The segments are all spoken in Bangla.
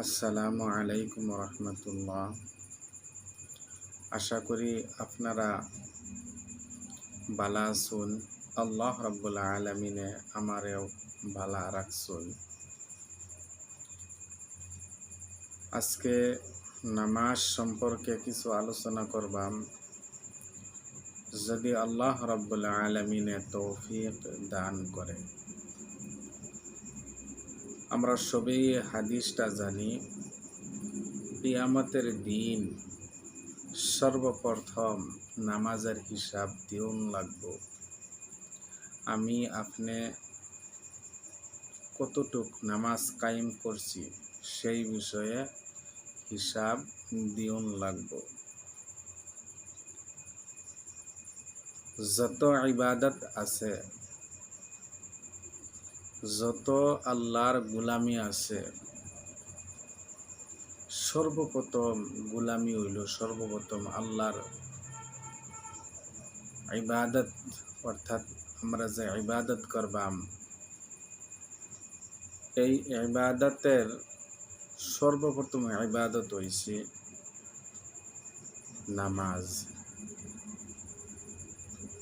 আসসালামু আলাইকুম রহমতুল্লাহ। আশা করি আপনারা ভালো আছেন। আল্লাহ রাব্বুল আলামিনে আমারেও ভালো রাখছুন। আজকে নামাজ সম্পর্কে কিছু আলোচনা করবাম, যদি আল্লাহ রাব্বুল আলামিনে তৌফিক দান করে। আমরা সবাই হাদিসটা জানি, কিয়ামতের দিন সর্বপ্রথম নামাজের হিসাব দিউন লাগবো। আমি আপনি কতটুক নামাজ কায়েম করছি সেই বিষয়ে হিসাব দিউন লাগবো। যত ইবাদত আছে, যত আল্লাহর গোলামি আছে, সর্বপ্রথম গোলামি হইল সর্বপ্রথম আল্লাহর ইবাদত। অর্থাৎ আমরা যে ইবাদত করবাম, এই ইবাদতের সর্বপ্রথম ইবাদত হইছে নামাজ।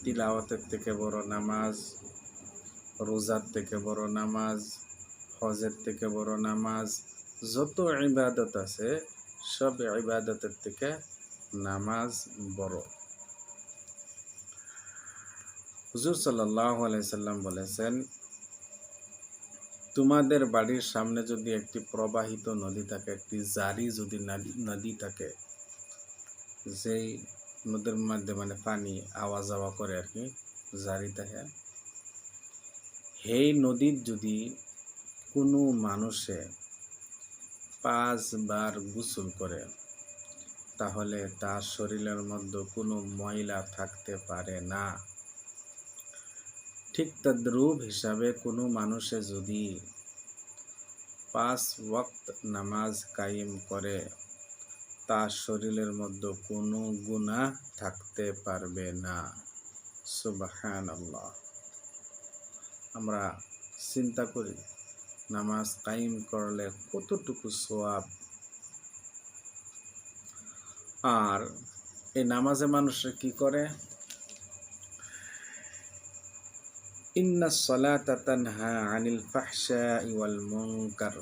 তিলাওয়াতের থেকে বড় নামাজ, রোজার থেকে বড় নামাজ, হজের থেকে বড় নামাজ, যত ইবাদত আছে সব ইবাদতের থেকে নামাজ বড়। হুজুর সাল্লাল্লাহু আলাইহি সাল্লাম বলেছেন, তোমাদের বাড়ির সামনে যদি একটি প্রবাহিত নদী থাকে, একটি জারি যদি নদী থাকে, যেই নদীর মধ্যে পানি আওয়া যাওয়া করে আর কি, জারি থাকে, এই নদীর যদি কোনো মানুষে 5 বার গোসল করে, তাহলে তার শরীরের মধ্যে কোনো ময়লা থাকতে পারে না। ঠিক তদ্রূপ হিসাবে কোনো মানুষে যদি 5 ওয়াক্ত নামাজ কায়েম করে, তার শরীরের মধ্যে কোনো গুনাহ থাকতে পারবে না। সুবহানাল্লাহ। আমরা চিন্তা করি নামাজ কায়েম করলে কতটুকু সওয়াব। আর এই নামাজে মানুষে কি করে? ইন্নাস সালাতা তানহা আনিল ফাহশাই ওয়াল মুনকার।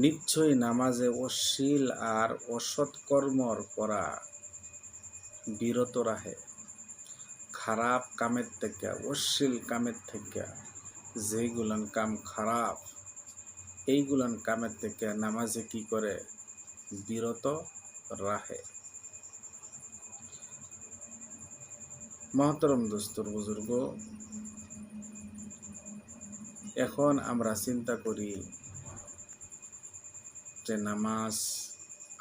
নিশ্চয়ই নামাজে অশ্লীল আর অসৎ কর্মর করা বিরত রাখে। খারাপ কামের থেকে, অশ্লীল কামের থেকে, যেইগুলান কাম খারাপ, এইগুলান কামের থেকে নামাজে কি করে? বিরত রাখে। মহতরম দোস্তর বুজুর্গ, এখন আমরা চিন্তা করি যে নামাজ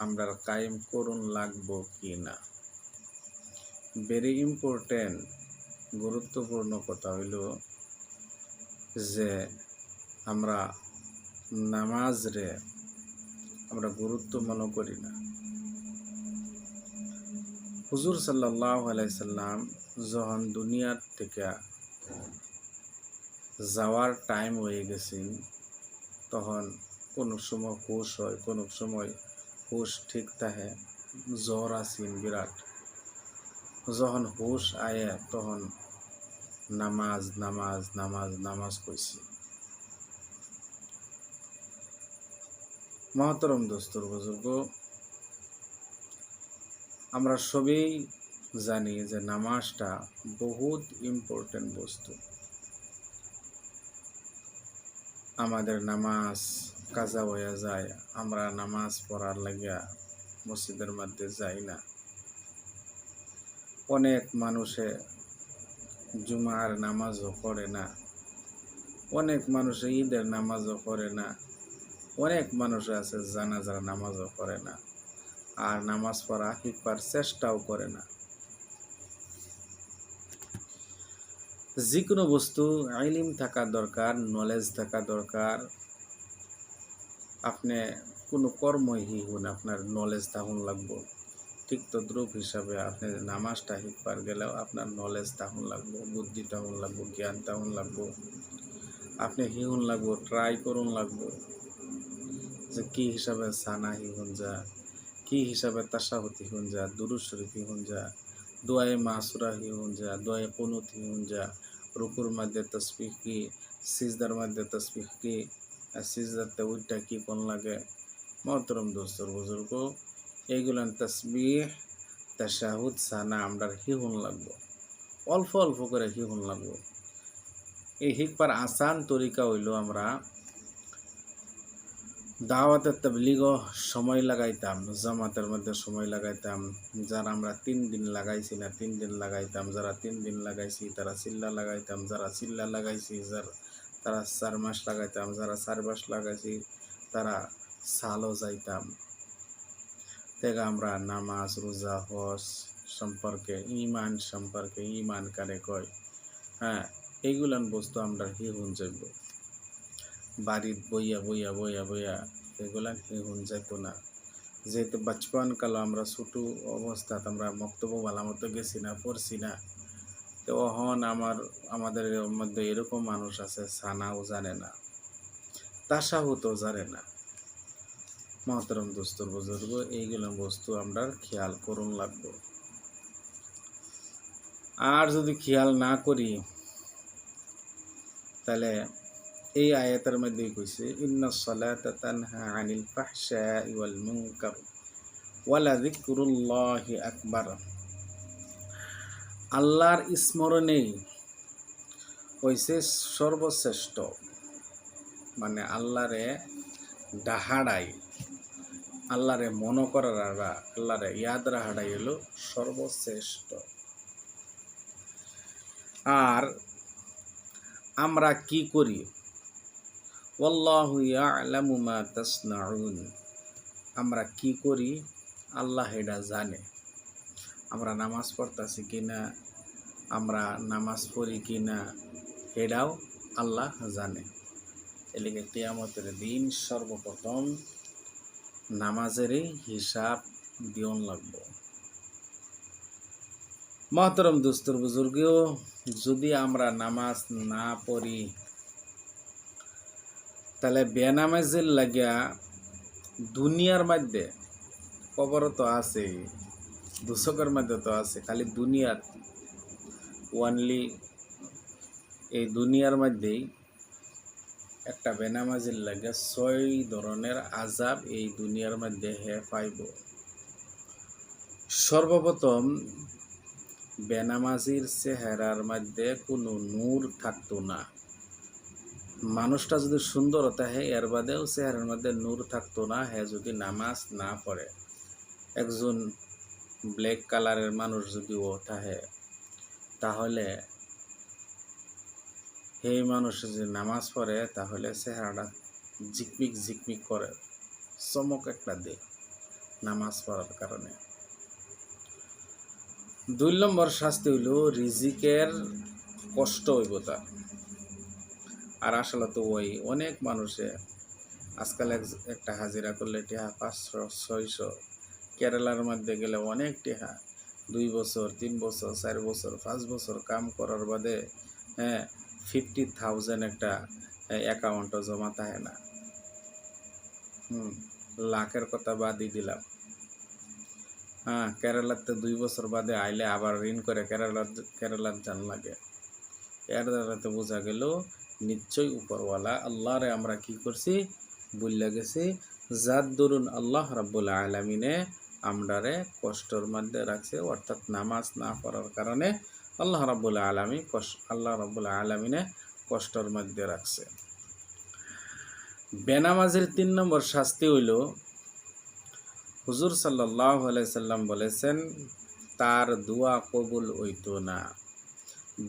আমরা কায়েম করুন লাগবো কি না। ভেরি ইম্পর্টেন্ট, গুরুত্বপূর্ণ কথা হইল যে আমরা নামাজ রে আমরা গুরুত্ব মনে করি না। হুজুর সাল্লাল্লাহু আলাইহি সাল্লাম যখন দুনিয়ার থেকে যাওয়ার টাইম হয়ে গেছে, তখন কোনো সময় হুশ হয়, কোনো সময় হুশ ঠিক থাকে, জ্বর আসিন বিরাট। যখন হুশ আয়ে তখন নামাজ নামাজ নামাজ নামাজ কইছি। মহতরম দোস্তর বুজুর্গ, আমরা সবাই জানি যে নামাজটা বহুত ইম্পর্টেন্ট বস্তু। আমাদের নামাজ কাজা হয়ে যায়, আমরা নামাজ পড়ার লাগিয়া মসজিদের মধ্যে যাই না। অনেক মানুষে জুমার নামাজও পড়ে না, অনেক মানুষে ঈদের নামাজও পড়ে না, অনেক মানুষ আছে জানাজার নামাজও পড়ে না, আর নামাজ পড়া শিখবার চেষ্টাও করে না। যে কোনো বস্তু ইলম থাকা দরকার, নলেজ থাকা দরকার। আপনি কোনো কর্মই হিহুন, আপনার নলেজ তখন লাগবো। ঠিক তদ্রূপ হিসাবে আপনি নামাজটা শিখবার গেলেও আপনার নলেজ তখন লাগবো, বুদ্ধি তখন লাগবো, জ্ঞান তখন লাগবো। আপনি হিহুন লাগবো, ট্রাই করুন লাগবো। যে কি হিসাবে সানা হিহুঞ্জা, কি হিসাবে তাশাহুদ হিহুঞ্জা, দুরূদ শরীফ হিহুঞ্জা, দোয়ায়ে মাসুরা হিহুঞ্জা, দোয়ায়ে কুনুত হিহুঞ্জা, রুকুর মধ্যে তাসবিহ কি, সিজদার মধ্যে তাসবিহ কি, আর সিজদাতে উইটা কি কোন লাগে। মহতরম দোস্তর বুজুর্গ, এইগুলান তাসবিহ তাশাহুদ সানা আমরা হিহুন লাগবো, অল্প অল্প করে হিহুন লাগবো। এই হিকবার আসান তরিকা হইল আমরা দাওয়াতের তাবলীগও সময় লাগাইতাম, জামাতের মধ্যে সময় লাগাইতাম। যারা আমরা 3 দিন লাগাইছি না 3 দিন লাগাইতাম, যারা 3 দিন লাগাইছি তারা চিল্লা লাগাইতাম, যারা চিল্লা লাগাইছি তারা 4 মাস লাগাইতাম, যারা 4 মাস লাগাইছি তারা সালও যাইতাম। থেকে আমরা নামাজ রোজা হজ সম্পর্কে, ইমান কারে কয়, হ্যাঁ এইগুলান বস্তু আমরা হিহুন যাইব। বাড়িত বইয়া এগুলান হিহুন যাইতো না। যেহেতু বাচপন কাল আমরা ছোটো অবস্থাত আমরা মক্তব্য ভালো মতো গেছি না, পড়ছি না। তো অহন আমাদের মধ্যে এরকম মানুষ আছে সানাও জানে না, তাশাহুদও জানে না। মহতরম দোস্তর বুজুর্গ, এইগুলো বস্তু আমরা খেয়াল করুন লাগবো। আর যদি খেয়াল না করি তাহলে এই আয়াতের মধ্যেই কইছে ইন্নাস সালাতা তানহা আনিল ফাহশাই ওয়াল মুনকার ওয়ালা যিকরুল্লাহি আকবার। আল্লাহর স্মরণেই হইছে সর্বশ্রেষ্ঠ, মানে আল্লাহরে ডাহাড়াই, আল্লাহরে মনে করার, আল্লাহরে ইয়াদ রাহাড়াই হলো সর্বশ্রেষ্ঠ। আর আমরা কি করি, ওয়াল্লাহু ইয়ালামু মা তাসনাউন, আমরা কি করি আল্লাহ এটা জানে। আমরা নামাজ পড়তাছি কিনা, আমরা নামাজ পড়ি কিনা এটাও আল্লাহ জানে। এলিগে কিয়ামতের দিন সর্বপ্রথম নামাজেরই হিসাব দিয়ন লাগবো। মহতরম দোস্তর বুজুর্গেও যদি আমরা নামাজ না পড়ি তাহলে বেনামাজের লাগিয়া দুনিয়ার মধ্যে কবর তো আছে, দুচকের মধ্যে তো আছে, খালি দুনিয়ার ওয়ানলি এই দুনিয়ার মধ্যেই একটা বেনামাজির লাগে 6 ধরনের আযাব এই দুনিয়ার মধ্যে হে পাইব। সর্বপ্রথম বেনামাজির চেহারার মধ্যে কোনো নূর থাকতো না। মানুষটা যদি সুন্দর থাকে এর বাদেও চেহারার মধ্যে নূর থাকতো না, হে যদি নামাজ না পড়ে। একজন ব্ল্যাক কালারের মানুষ যদি ও থাকে তাহলে এই মানুষ যদি নামাজ পড়ে তাহলে চেহারাটা ঝিকমিক করে, চমক একটা দেয় নামাজ পড়ার কারণে। 2 নম্বর শাস্তি হইল রিজিকের কষ্ট হইব তার। আর আসলে তো ওই অনেক মানুষে আজকাল একটা হাজিরা করলে টেহা 500-600, কেরালার মধ্যে গেলে অনেক টেহা, 2 বছর 3 বছর 4 বছর 5 বছর কাম করার বাদে 50,000 একটা অ্যাকাউন্টও জমা থাকে না। লাখের কথা বাদই দিলাম। হ্যাঁ, কেরালাতে 2 বছর বাদে আইলে আবার ঋণ করে কেরালার জান লাগে। এর দ্বারাতে বোঝা গেল নিশ্চয়ই উপরওয়ালা আল্লাহরে আমরা কি করছি ভুলে গেছি, যার দরুন আল্লাহ রাব্বুল আলামিনে আমরারে কষ্টের মধ্যে রাখছে, অর্থাৎ নামাজ না পড়ার কারণে আল্লাহ রাব্বুল আলামিনে কষ্টের মধ্যে রাখছে। বেনামাজের 3 নম্বর শাস্তি হইল হুজুর সাল্লাল্লাহু আলাইহি সাল্লাম বলেছেন তার দোয়া কবুল হইতো না।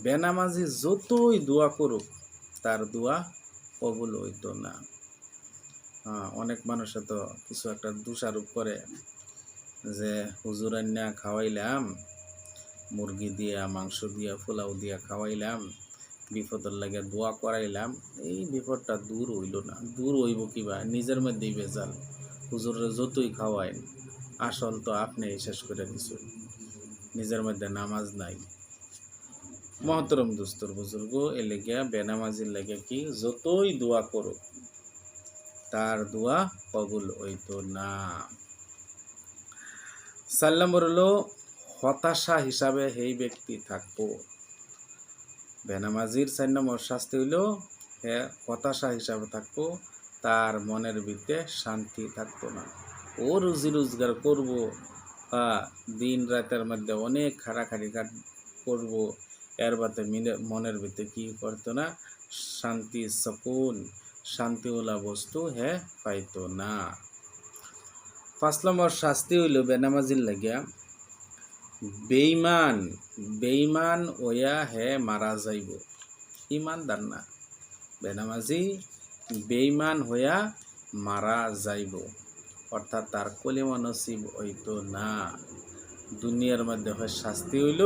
বেনামাজি যতই দোয়া করুক তার দোয়া কবুল হইতো না। অনেক মানুষে তো কিছু একটা দোষারোপ করে যে হুজুর আন্না খাওয়াইলাম, মুরগি দিয়া মাংস দিয়া পোলাও দিয়া খাওয়াইলাম, বিপদের লাগে দোয়া করাইলাম, এই বিপদটা দূর হইল না। দূর হইব কিবা, নিজের মধ্যেই বেজাল। হুজুরের যতই খাওয়াইন আসল তো আপনি শেষ করে দিছো, নিজের মধ্যে নামাজ নাই। মহতরম দোস্তর বুজুর্গ, এ লেগিয়া বেনামাজির লেগে কি যতই দোয়া করুক তার দোয়া কবুল হইতো না। 4 নম্বর হলো হতাশা হিসাবে সেই ব্যক্তি থাকবো। বেনামাজির 4 নম্বর শাস্তি হইল হতাশা হিসাবে থাকবো, তার মনের ভিতরে শান্তি থাকতো না। ও রুজি রোজগার করবো, দিন রাতের মধ্যে অনেক খাটাখাটি করবো, এর বাদে মনের ভিতরে কি করতো না, শান্তি সুকুন শান্তিওয়ালা বস্তু পাইতো না। 5 নম্বর শাস্তি হইল বেনামাজির লাগিয়া বেঈমান ওয়া মারা যাইব। ইমানদার না, বেনামাজি বেঈমান হইয়া মারা যাইব, অর্থাৎ তার কলিমা নসিব হইতো না। দুনিয়ার মধ্যে শাস্তি হইল,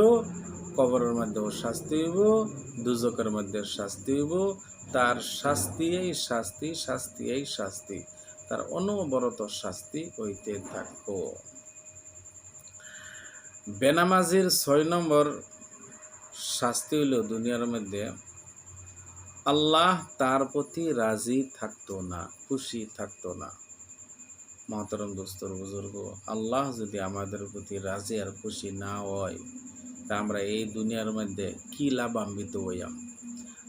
কবরের মধ্যেও শাস্তি হইব, দুজকের মধ্যে শাস্তি হইব। তার শাস্তি এই শাস্তি, শাস্তি এই শাস্তি, তার অনবরত শাস্তি হইতে থাকব। বেনামাজির 6 নম্বর শাস্তি হইল দুনিয়ার মধ্যে আল্লাহ তার প্রতি রাজি থাকতো না, খুশি থাকতো না। মহতরম দোস্তর বুজুর্গ, আল্লাহ যদি আমাদের প্রতি রাজি আর খুশি না হয়, তা আমরা এই দুনিয়ার মধ্যে কি লাভান্বিত হইয়াম,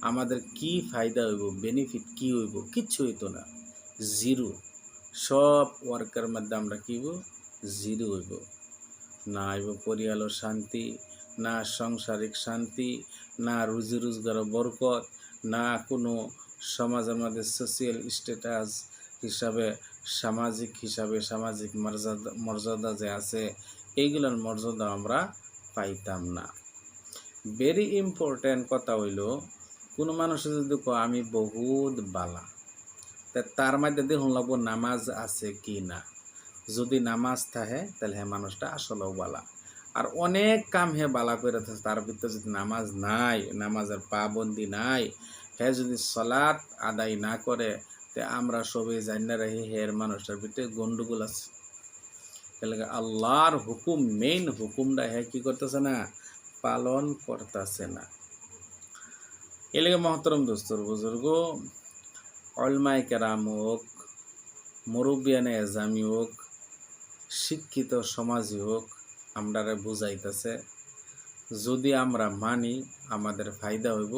আমাদের কি ফায়দা হইব, বেনিফিট কি হইব? কিচ্ছু হইতো না, জিরো। সব ওয়ার্কের মধ্যে আমরা কি হইব? জিরো হইব। না হইব পরিয়ালো শান্তি, না সাংসারিক শান্তি, না রুজি রোজগার বরকত, না কোনো সমাজের মধ্যে সোশিয়াল স্ট্যাটাস হিসাবে, সামাজিক মর্যাদা যে আছে, এইগুলোর মর্যাদা আমরা পাইতাম না। ভেরি ইম্পর্টেন্ট কথা হইল, কোনো মানুষের যদি আমি বহুত বালা, তার মধ্যে দেখুন লাগবো নামাজ আছে কি না। যদি নামাজ থাকে তাহলে মানুষটা আসলেও বালা। আর অনেক কাম বালা করে থাকে, তার ভিতরে যদি নামাজ নাই, নামাজের পাবন্দি নাই, যদি সালাত আদায় না করে, তে আমরা সবাই জানিয়ে রাখি মানুষটার ভিতরে গন্ডগোল আছে। তাহলে আল্লাহর হুকুম, মেইন হুকুমটা কি করতেছে না, পালন করতেছে না। এলাকা মহতরম দোস্তর বুজুর্গ, উলামায়ে কেরাম হোক, মুরব্বিয়ানে এজামি হোক, শিক্ষিত সমাজই হোক, আমরারে বুঝাইতেছে যদি আমরা মানি আমাদের ফায়দা হইব,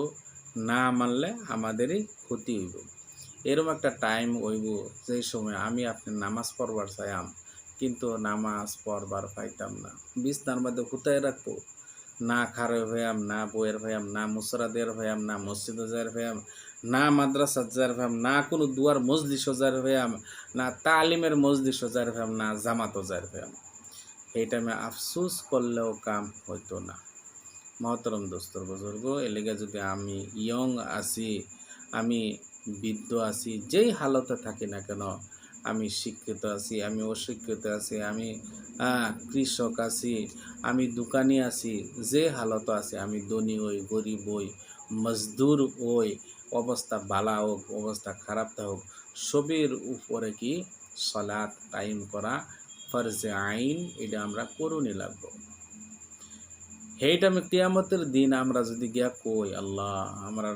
না মানলে আমাদেরই ক্ষতি হইব। এরকম একটা টাইম হইব যেই সময় আমি আপনি নামাজ পড়বার চাইম, কিন্তু নামাজ পড়বার পাইতাম না। বিছনার মধ্যে হুতায় রাখবো, না খারে হইয়াম, না বইয়ের হইয়াম, না মুসরাদের হইয়াম, না মসজিদ যার হইয়াম, না মাদ্রাসা যার হইয়াম, না কোনো দুয়ার মজলিস যার হইয়াম, না তালিমের মজলিস যার হইয়াম, না জামাত যার হইয়াম। এই টাইমে আফসুস করলেও কাম হইতো না। মহতরম দোস্তর বুজুর্গ, এলাকা যদি আমি ইয়ং আছি, আমি বৃদ্ধ আছি, যেই হালতে থাকি না কেন, আমি শিক্ষিত আছি, আমি অশিক্ষিত আছি, আমি কৃষক আছি, আমি দোকানি আছি, যে হালত আছে, আমি ধনী হই, গরিব হই, মজদুর হই, অবস্থা বালা হোক, অবস্থা খারাপ হোক, সবের উপরে কি সালাত কায়েম করা ফরজে আইন, এটা আমরা করুনি লাগবো। সেইটা আমি কিয়ামতের দিন আমরা যদি গিয়া কই আল্লাহ আমার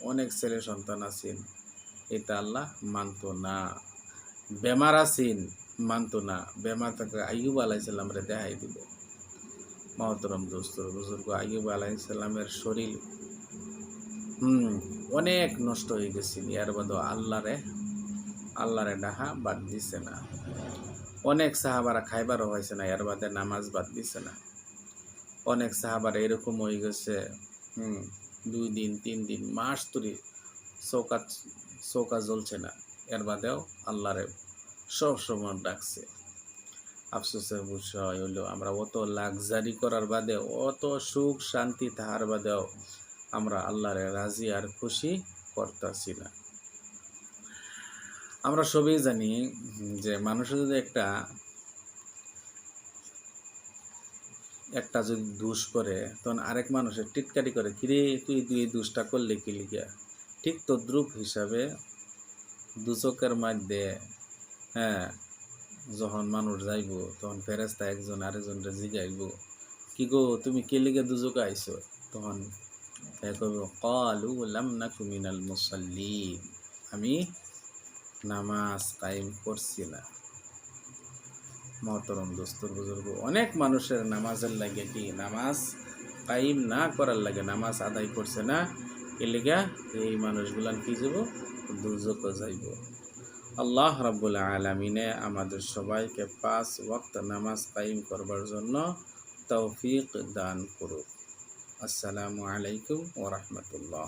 অনেক ছেলে সন্তান আছেন, এটা আল্লাহ মানত না। বেমার আছেন, মানত না। বেমার থাকলে আইয়ুব আলাইহিস সালামরে দেখাই দিব। মহতরম দোস্তর বুজুর্গ, আইয়ুব আলাইহিস সালামের শরীর অনেক নষ্ট হয়ে গেছিল, এর বাদে আল্লাহরে ডাহা বাদ দিছে না। অনেক সাহাবারা খাইবারও হয়েছে না, এর বাদে নামাজ বাদ দিছে না। অনেক সাহাবার এরকম হয়ে গেছে 2 দিন 3 দিন মাস ধরে চৌকা জ্বলছে না, এর বাদেও আল্লাহরে সব সময় ডাকছে। আফসোসের বিষয় হইল আমরা অত লাক্সারি করার বাদে, অত সুখ শান্তি তাহার বাদেও আমরা আল্লাহরে রাজি আর খুশি করতেছি না। আমরা সবাই জানি যে মানুষের যদি একটা যদি দোষ করে, তখন আরেক মানুষের টিটকারি করে, কিরে তুই এই দোষটা করলে কি লিগা। ঠিক তদ্রূপ হিসাবে দুচকের মধ্যে যখন মানুষ যাইব, তখন ফেরেশতা একজন আরেকজনকে জিগাইব, কি গো তুমি কে লিগে দুচকে আইছো? তখন কইব ক্বালু লাম নাকু মিনাল মুসাল্লিন, আমি নামাজ কায়েম করছি না। মহতরম দোস্তর বুজুর্গ, অনেক মানুষের নামাজের লাগে কি নামাজ কায়েম না করার লাগে, নামাজ আদায় করছে না, এর লিগা এই মানুষগুলান কি যাব, দুজকে যাইব। আল্লাহ রাব্বুল আলামিনে আমাদের সবাইকে 5 ওয়াক্ত নামাজ কায়েম করবার জন্য তৌফিক দান করুক। আসসালামু আলাইকুম ওয়া রাহমাতুল্লাহ।